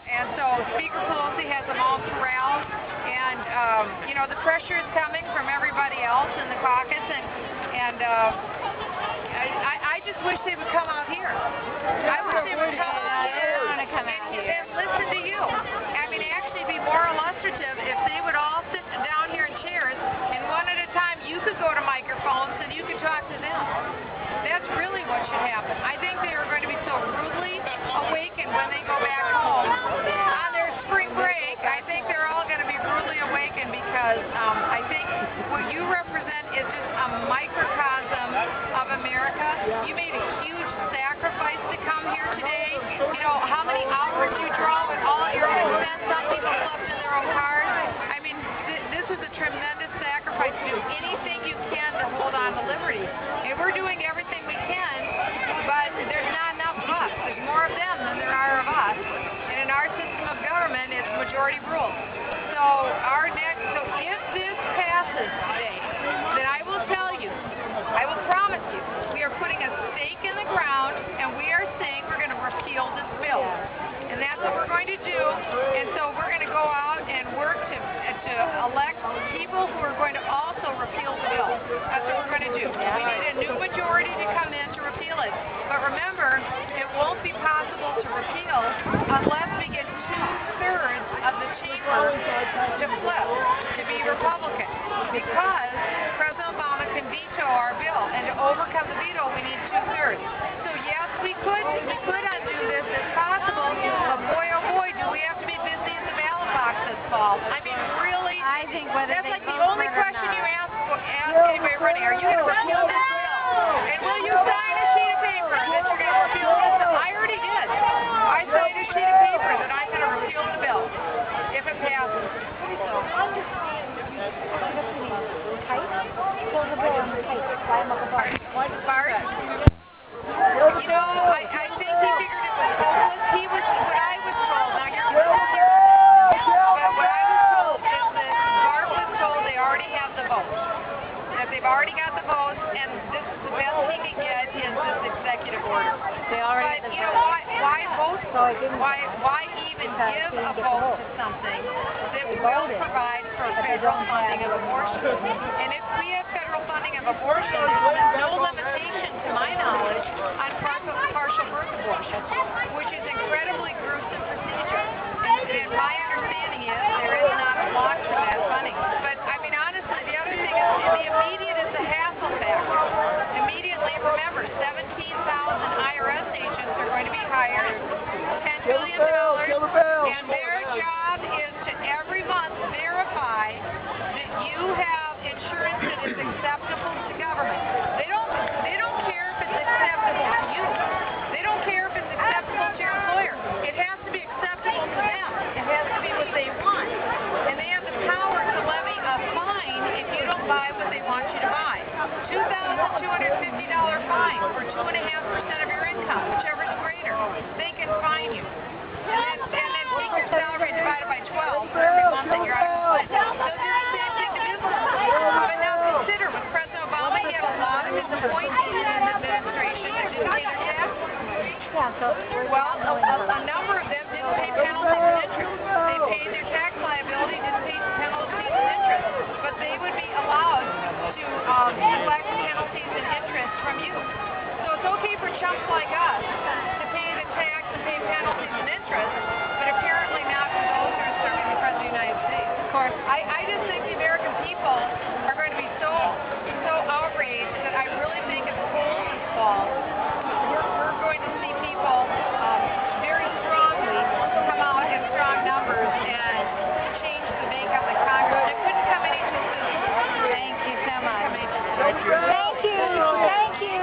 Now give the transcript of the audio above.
And so Speaker Pelosi has them all corralled, and you know, the pressure is coming from everybody else in the caucus, and I just wish they would come out here. I wish they would come out here. I want to come out here and listen to you. I mean, actually be more illustrative if they would all sit down here in chairs, and one at a time you could go to microphones and you could talk to them. That's really what should happen. I think they are going to be so rudely awakened when they go back home on their spring break. I think they're all going to be rudely awakened because I think what you represent is just a microcosm of America. You made a huge sacrifice to come here today. You know how many hours you drove and all at your own expense. Some people slept in their own cars. I mean, this is a tremendous sacrifice. Do anything you can to hold on to liberty. And we're doing everything we can, but there's not enough of us. There's more of them than there are of us. And in our system of government, it's majority rule. So if this passes today, then I will tell you, I will promise you, we are putting a stake in the ground, and we are saying we're going to repeal this bill. And that's what we're going to do. And so we're going to go out and work to elect people who are going to also repeal the bill. That's what we're going to do. We need a new majority to come in to repeal it. But remember, it won't be possible to repeal unless we get 2/3 of the chamber to flip, to be Republican. Because President Obama can veto our bill. And to overcome the veto, we need 2/3. So yes, we could undo this. It's possible. But boy, oh boy, do we have to be busy in the ballot box this fall. I mean, really, I think whether that's they like the vote only for it or question not. you ask anybody running. Are you going to repeal this bill? And will you sign a sheet of paper that you're going to repeal this bill? I already did. I signed a sheet of paper that I'm going to repeal the bill if it passes. So. Pull the bill on the tape. Slide them up apart. Bart? You know, I think he figured it was hopeless. What I was told, now you're but what I was told is that Bart was told they already have the votes. That they've already got the votes, and this is the best he can get is this executive order. They already But you know, why vote for it? Why even give a vote to something that will provide for federal funding of abortion? And if we have federal funding of abortion, there's no limitation, to my knowledge, on partial birth abortion, which is incredibly gruesome procedure. And my understanding is there is not a block for that funding. But I mean, honestly, the other thing is the immediate is the hassle factor. Immediately, remember, 17,000 IRS agents are going to be hired, $10 billion, and their job is to every month verify that you have insurance that is acceptable to government. They don't care if it's acceptable to you. They don't care if it's acceptable to your employer. It has to be acceptable to them. It has to be what they want. And they have the power to levy a fine if you don't buy what they want you to buy. $2,250 fine for 2.5% of your income, whichever is greater. They can fine you. And then take your salary divided by 12 for every month that you're out of compliance. So do the same thing to businesses. But now consider, with President Obama, he had a lot of his appointees in his administration that didn't pay their taxes. Well, a number of them didn't pay penalties and interest. They paid their tax liability, didn't pay penalties and interest. But they would be allowed to collect penalties and interest from you. So it's okay for chumps like us to pay the tax and pay penalties and interest, but apparently not for those who are serving the President of the United States. Of course, I just think the American people are going to be so outraged that I really think it's polls this fall. We're going to see people very strongly come out in strong numbers and change the makeup of Congress. It couldn't come any too soon. Thank you so much. Thank you. Thank you. Thank you.